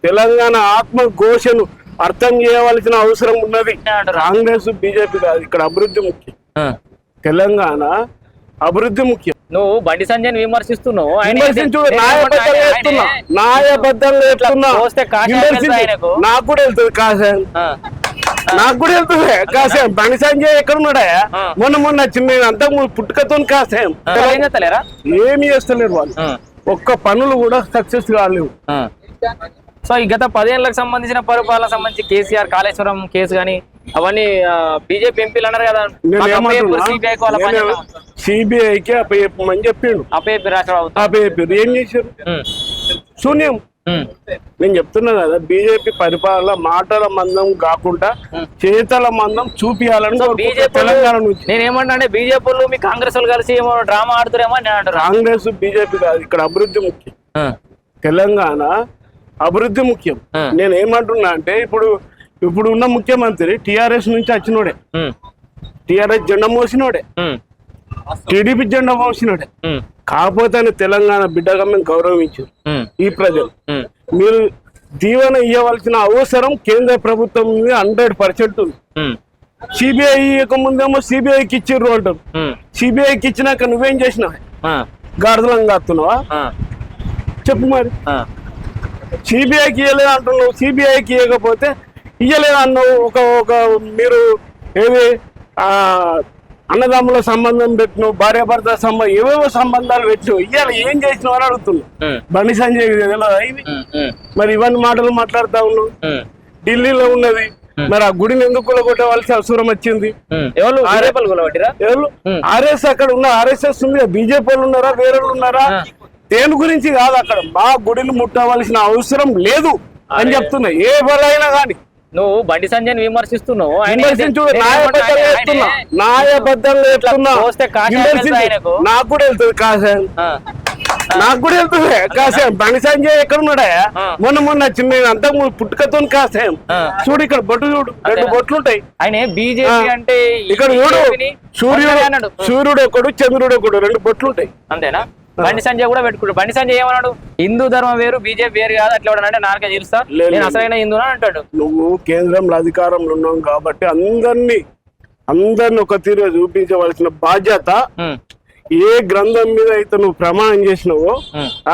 తెలంగాణ ఆత్మ ఘోషను అర్థం చేయవలసిన అవసరం ఉన్నది. కాంగ్రెస్ బీజేపీ కాదు, ఇక్కడ అభివృద్ధి ముఖ్యం. తెలంగాణ అభివృద్ధి ముఖ్యం. నువ్వు బండి సంజయ్ విమర్శిస్తున్నావు, నాకు కూడా వెళ్తుంది కాసాయం, నాకు కూడా వెళ్తుంది కాసాయం. బండి సంజయ్ ఎక్కడ ఉన్నాడా? మొన్న చిన్న అంతకు పుట్టుకతో కాసాయం. ఏమి చేస్తలేరు వాళ్ళు, ఒక్క పనులు కూడా సక్సెస్ కాలేవు. సో ఈ గత 10 ఏళ్లకు సంబంధించిన పరిపాలన సంబంధించి కేసీఆర్ కాళేశ్వరం కేసు గానీ అవన్నీ బీజేపీ ఎంపీలు అన్నారు కదా, సిబిఐకి అప్పచెప్పమని చెప్పిండు. అప్పచెప్పారు, ఏం చేశారు? శూన్యం. నేను చెప్తున్నా కదా, బీజేపీ పరిపాలన మాటల మందం కాకుండా చేతల మందం చూపియాలని తెలంగాణ నుంచి. నేనేమంటే బీజేపీ వాళ్ళు మీ కాంగ్రెస్ వాళ్ళు కలిసి ఏమో డ్రామా ఆడుతారేమో అని అంటారు. కాంగ్రెస్ బీజేపీ కాదు, ఇక్కడ అభివృద్ధి ముఖ్యం. తెలంగాణ అభివృద్ధి ముఖ్యం. నేను ఏమంటున్నా అంటే ఇప్పుడు ఉన్న ముఖ్యమంత్రి టిఆర్ఎస్ నుంచి వచ్చినోడే, టిఆర్ఎస్ జెండా మోసినోడే, టీడీపీ జెండా మోసినోడే. కాకపోతే తెలంగాణ బిడ్డగా మేము గౌరవించారు ఈ ప్రజలు. మీరు దీవెన ఇవ్వవలసిన అవసరం కేంద్ర ప్రభుత్వం 100% ఉంది. సిబిఐ ఇవ్వకముందేమో సిబిఐకి ఇచ్చిర్రు అంటారు. సిబిఐకి ఇచ్చినాక నువ్వేం చేసినావా? గాడిదలం కాస్తున్నావా? చెప్పు మరి. సిబిఐకి ఇవ్వలేదు అంటున్నావు, సిబిఐకి ఇవ్వకపోతే ఇవ్వలేదు అన్నావు. ఒక మీరు ఏది అన్నదమ్ముల సంబంధం పెట్టినావు, భార్యాభర్త సంబంధం, ఏవేవో సంబంధాలు పెట్టినావు. ఇవాళ ఏం చేసినావు అని అడుగుతున్నావు. బండి సంజయ్ ఇవి మరి ఇవన్నీ మాటలు మాట్లాడుతా ఉన్నావు. ఢిల్లీలో ఉన్నది, మరి ఆ గుడిని ఎందుకు కూలగొట్టవలసి అవసరం వచ్చింది? ఆర్ఎస్ అక్కడ ఉన్న ఆర్ఎస్ఎస్ ఉంది, బీజేపీ వాళ్ళు ఉన్నారా, వేరే ఉన్నారా? దేని గురించి కాదు, అక్కడ మా గుడిని ముట్టవలసిన అవసరం లేదు అని చెప్తున్నా. ఏ బలైనా కానీ నువ్వు బండి సంజయ్ విమర్శిస్తున్నావు, నాకు కూడా వెళ్తుంది కాసాయం, నాకు కూడా వెళ్తుంది కాసాయం. బండి సంజయ్ ఎక్కడ ఉన్నాడా? మొన్న చిన్న అంతకు పుట్టుకతో కాసాయం. చూడు ఇక్కడ బొట్టు, చూడు 2 బొట్లు ఉంటాయి. ఆయన బీజేపీ అంటే ఇక్కడ చూడు, సూర్యుడు ఒకడు, చంద్రుడు ఒకడు, 2 బొట్లు ఉంటాయి. అంతేనా? బండి సంజయ్ కూడా పెట్టుకుంటాడు. బండి సంజయ్ ఏమన్నాడు? హిందూ ధర్మం వేరు, బీజేపీ వేరు కాదు, అట్లా అంటే నాకే తెలుస్తా, నేను అసలైన హిందూ అంటాడు. నువ్వు కేంద్రంలో అధికారంలో ఉన్నావు కాబట్టి అందరినీ ఒక తీరుగా చూపించవలసిన బాధ్యత. ఏ గ్రంథం మీద అయితే నువ్వు ప్రమాణం చేసినావో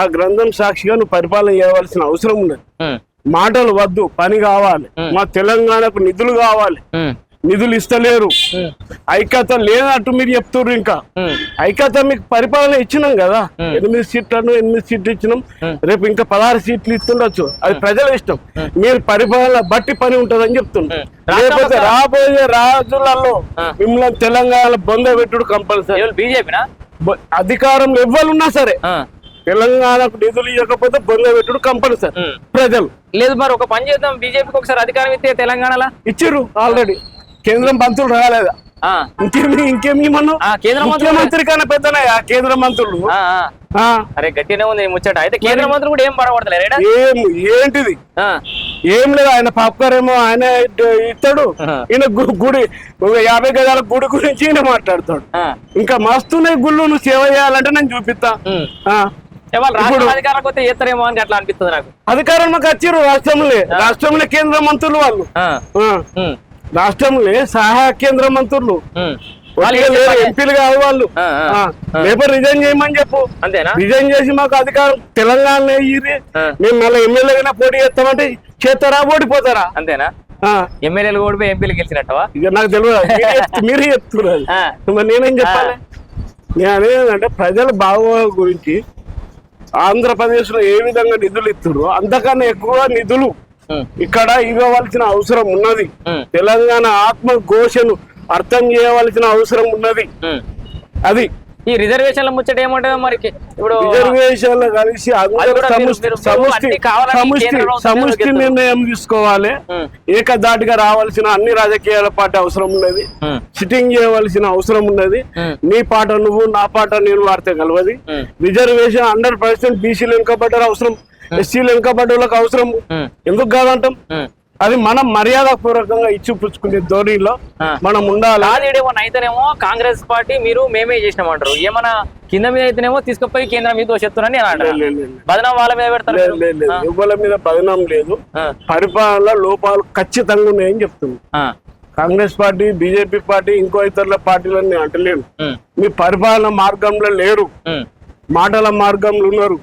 ఆ గ్రంథం సాక్షిగా నువ్వు పరిపాలన చేయవలసిన అవసరం ఉన్నది. మాటలు వద్దు, పని కావాలి. మా తెలంగాణకు నిధులు కావాలి, నిధులు ఇస్తలేరు. ఐక్యత లేనట్టు మీరు చెప్తున్నారు. ఇంకా ఐక్యత మీకు పరిపాలన ఇచ్చినాం కదా, 8 సీట్లు ఇచ్చినాం. రేపు ఇంకా 16 సీట్లు ఇస్తుండొచ్చు, అది ప్రజల ఇష్టం. మీరు పరిపాలన బట్టి పని ఉంటదని చెప్తున్నారు. లేకపోతే రాబోయే రాజులలో మిమ్మల్ని తెలంగాణ బొంద పెట్టుడు కంపల్సరీ. బీజేపీనా అధికారంలో ఎవ్వరున్నా సరే తెలంగాణకు నిధులు ఇవ్వకపోతే బొంద పెట్టుడు కంపల్సరీ ప్రజలు. లేదు మరి ఒక పని చేద్దాం, బీజేపీకి ఒకసారి అధికారం ఇస్తే తెలంగాణలో ఇచ్చిర్రు ఆల్రెడీ. కేంద్రం మంత్రులు రాలేదా? ఇంకేమి ముఖ్యమంత్రి కన్నా పెద్దనయ్యా కేంద్ర మంత్రులు. అరే గట్టినే ఉంది ముచ్చట. అయితే కేంద్ర మంత్రులు కూడా ఏం పడబడతలేరు. ఏంటిది ఏం లేదు. ఆయన పాప్కార్ ఏమో ఆయన ఇస్తాడు, ఈయన గుడి 50 గజాల గుడి గురించి ఈయన మాట్లాడతాడు. ఇంకా మస్తున్నాయి గుళ్ళు, నువ్వు సేవ చేయాలంటే నేను చూపిస్తా. అధికారం వస్తే చేస్తారేమో అని అట్లా అనిపిస్తుంది నాకు. అధికారం మాకు వచ్చిర్రు రాష్ట్రంలో కేంద్ర మంత్రులు వాళ్ళు. రాష్ట్రంలో సహాయ కేంద్ర మంత్రులు ఎంపీలు కాదు వాళ్ళు. రేపు రిజైన్ చేయమని చెప్పు, రిజైన్ చేసి మాకు అధికారం తెలంగాణ మేము మళ్ళీ ఎమ్మెల్యేగా పోటీ చేస్తామంటే చేస్తారా, ఓడిపోతారా? అంతేనా? ఎమ్మెల్యేలు ఓడిపోయి ఎంపీలు గెలిచినట్టవా? ఇక నాకు తెలియదు, మీరే చెప్తున్నారు. మరి నేనేం చెప్పాలి? నేను అనేదంటే ప్రజల బాగోగుల గురించి ఆంధ్రప్రదేశ్ లో ఏ విధంగా నిధులు ఇస్తున్నారు, అంతకన్నా ఎక్కువ నిధులు ఇక్కడ ఇవ్వవలసిన అవసరం ఉన్నది. తెలంగాణ ఆత్మ ఘోషను అర్థం చేయవలసిన అవసరం ఉన్నది. అది ఈ రిజర్వేషన్ల ముచ్చట ఏమంటారు మరి? ఇప్పుడు రిజర్వేషన్లు కలిసి సమిష్టి నిర్ణయం తీసుకోవాలి. ఏకదాటిగా రావాల్సిన అన్ని రాజకీయాల పార్టీ అవసరం ఉన్నది. సిట్టింగ్ చేయవలసిన అవసరం ఉన్నది. నీ పాట నువ్వు, నా పాట నేను వాడితే కలవది. రిజర్వేషన్ 100% బీసీలు వెనుకబడ్డారు అవసరం, ఎస్సీలు వెనుకబడ్డోళ్ళకి అవసరం. ఎందుకు కాదంటాం? అది మనం మర్యాద పూర్వకంగా ఇచ్చి పుచ్చుకునే ధోరణిలో మనం ఉండాలి. ఏమన్నా అయితేనేమో కాంగ్రెస్ పార్టీ మీరు మేమే చేసినామంటారు, ఏమన్నా కింద మీద అయితేనేమో తీసుకుపోయి కేంద్రం మీద దోషెత్తున్నారని బదనాం వాళ్ళ మీద పెడతారు. ఎవరి మీద బదనాం లేదు, పరిపాలన లోపాలు ఖచ్చితంగా ఉన్నాయని చెప్తుంది. కాంగ్రెస్ పార్టీ, బీజేపీ పార్టీ, ఇంకో ఇతరుల పార్టీలను నేను అంటలేను. మీ పరిపాలన మార్గంలో లేరు, మాటల మార్గంలో ఉన్నారు,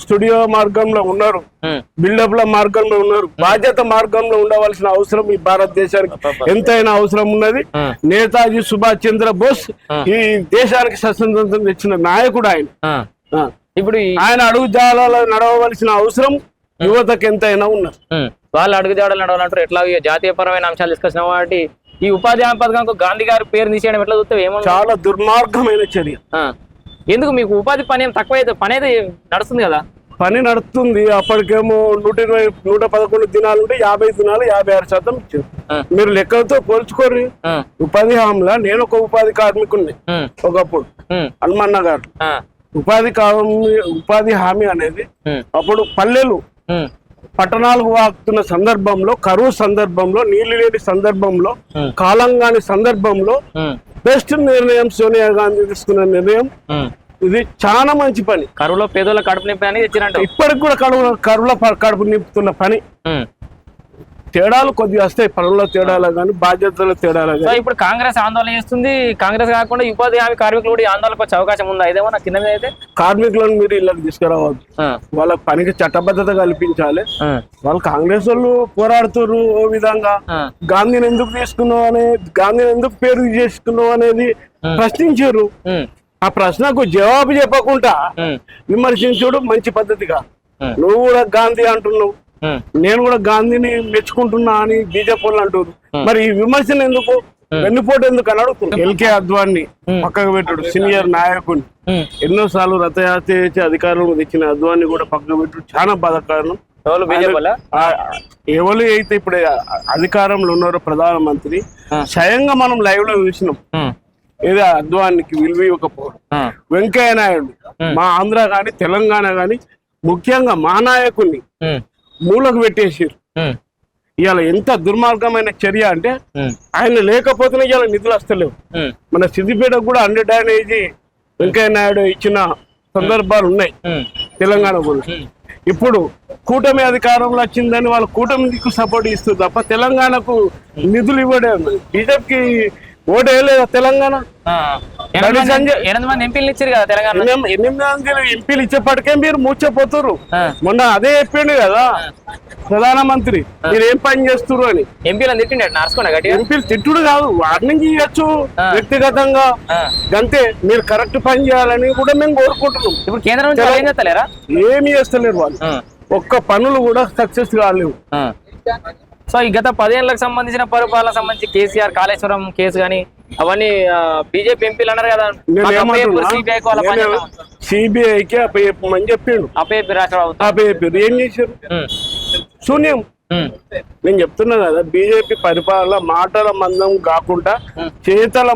స్టూడియో మార్గంలో ఉన్నారు, బిల్డప్ల మార్గంలో ఉన్నారు. బాధ్యత మార్గంలో ఉండవలసిన అవసరం ఈ భారతదేశానికి ఎంతైనా అవసరం ఉన్నది. నేతాజీ సుభాష్ చంద్ర బోస్ ఈ దేశానికి స్వతంత్రం తెచ్చిన నాయకుడు ఆయన. ఇప్పుడు ఆయన అడుగుజాడలో నడవవలసిన అవసరం యువతకు ఎంతైనా ఉన్నది. వాళ్ళు అడుగుజాడలు నడవాలంటారు. ఎట్లా జాతీయపరమైన అంశాలు తీసుకొచ్చిన వాటి ఈ ఉపాధి హామీ పథకానికి గాంధీ గారి పేరు తీసేయడం ఎట్లా చూస్తే ఏమో చాలా దుర్మార్గమైన చర్య. ఎందుకు మీకు ఉపాధి పని ఏం తక్కువ అయితే పని అయితే నడుస్తుంది కదా? పని నడుస్తుంది. అప్పటికేమో 120, 111 దినాలు ఉంటే 50 దినాలు 56% ఇచ్చారు. మీరు లెక్కలతో పోల్చుకోరు. ఉపాధి హామీలా నేను ఒక ఉపాధి కార్మికుడిని ఒకప్పుడు, హనుమన్న గారు. ఉపాధి హామీ అనేది అప్పుడు పల్లెలు పట్టణాలకు వాకుతున్న సందర్భంలో, కరువు సందర్భంలో, నీళ్లు లేని సందర్భంలో, కాలంగాని సందర్భంలో బెస్ట్ నిర్ణయం సోనియా గాంధీ తీసుకున్న నిర్ణయం. ఇది చాలా మంచి పని. కరువులో పేదల కడుపు నింపి అని తెచ్చినట్టు ఇప్పటికి కూడా కరువులో కడుపు నింపుతున్న పని. తేడాలు కొద్దిగా వస్తాయి, పనుల తేడాలు కానీ బాధ్యతల తేడాలు కానీ. ఇప్పుడు కాంగ్రెస్ ఆందోళన చేస్తుంది. కాంగ్రెస్ కాకుండా ఉపాధి హామీ కార్మికులు కూడా ఆందోళనకు వచ్చే అవకాశం ఉందా? ఇదేమో నా కింద మీద అయితే కార్మికులను మీరు ఇళ్ళకి తీసుకురావద్దు. వాళ్ళ పనికి చట్టబద్ధత కల్పించాలి. వాళ్ళు కాంగ్రెస్ వాళ్ళు పోరాడుతున్నారు ఓ విధంగా. గాంధీని ఎందుకు తీసుకున్నావు అనేది, గాంధీని ఎందుకు పేరు చేసుకున్నావు అనేది ప్రశ్నించారు. ఆ ప్రశ్నకు జవాబు చెప్పకుండా విమర్శించుడు మంచి పద్ధతిగా. నువ్వు కూడా గాంధీ అంటున్నావు, నేను కూడా గాంధీని మెచ్చుకుంటున్నా అని బీజేపీ వాళ్ళు అంటారు. మరి ఈ విమర్శన ఎందుకు, వెన్నుపోటు ఎందుకు అని అడుగుతున్నా. ఎల్కే అద్వాన్ని పక్కకు పెట్టాడు, సీనియర్ నాయకుడిని. ఎన్నోసార్లు రథయాత్ర చేసి అధికారంలో తెచ్చిన అద్వాన్ని కూడా పక్కకు పెట్టాడు. చాలా బాధాకరణం. ఎవరు అయితే ఇప్పుడు అధికారంలో ఉన్నారో ప్రధానమంత్రి స్వయంగా మనం లైవ్ లో చూసినాం. ఏదో అద్వానికి విలువ ఇవ్వకపోవడం. వెంకయ్య నాయుడు మా ఆంధ్ర గాని తెలంగాణ గాని ముఖ్యంగా మా నాయకుడిని మూలకు పెట్టేసారు. ఇవాళ ఎంత దుర్మార్గమైన చర్య అంటే ఆయన లేకపోతేనే ఇవాళ నిధులు వస్తలేవు. మన సిద్దిపేటకు కూడా 100 డ్రైనేజీ వెంకయ్య నాయుడు ఇచ్చిన సందర్భాలు ఉన్నాయి తెలంగాణ గురించి. ఇప్పుడు కూటమి అధికారంలో వచ్చిందని వాళ్ళు కూటమికి సపోర్ట్ ఇస్తుంది తప్ప తెలంగాణకు నిధులు ఇవ్వడం. బీజేపీకి ఓటు వేయలేదా తెలంగాణ? 8 మంది ఎంపీలు ఇచ్చారు కదా తెలంగాణ. 8 మంది ఎంపీలు ఇచ్చేప్పటికే మీరు మూర్చపోతున్నారు. మొన్న అదే చెప్పిండు కదా ప్రధానమంత్రి, మీరు ఏం పని చేస్తున్నారు అని. ఎంపీలను తిట్టిండు నడుచుకోండి. ఎంపీలు తిట్టుడు కాదు, వార్నింగ్ ఇవ్వచ్చు వ్యక్తిగతంగా. అంతే, మీరు కరెక్ట్ పని చేయాలని కూడా మేము కోరుకుంటున్నాం. ఇప్పుడు కేంద్రం నుంచి ఏం చేస్తలేరా? ఏమి చేస్తలేరు వాళ్ళు. ఒక్క పనులు కూడా సక్సెస్ కాలేవు. సో ఈ గత 10 ఏళ్లకు సంబంధించిన పరిపాలన సంబంధించి కేసీఆర్ కాళేశ్వరం కేసు గానీ అవన్నీ బీజేపీ ఎంపీలు అన్నారు కదా, సిబిఐకి అప్పయ్యమని చెప్పిండు. అప్పయ్యారు. ఏం చేశారు? శూన్యం. నేను చెప్తున్నా కదా, బీజేపీ పరిపాలన మాటల మందం కాకుండా చేతల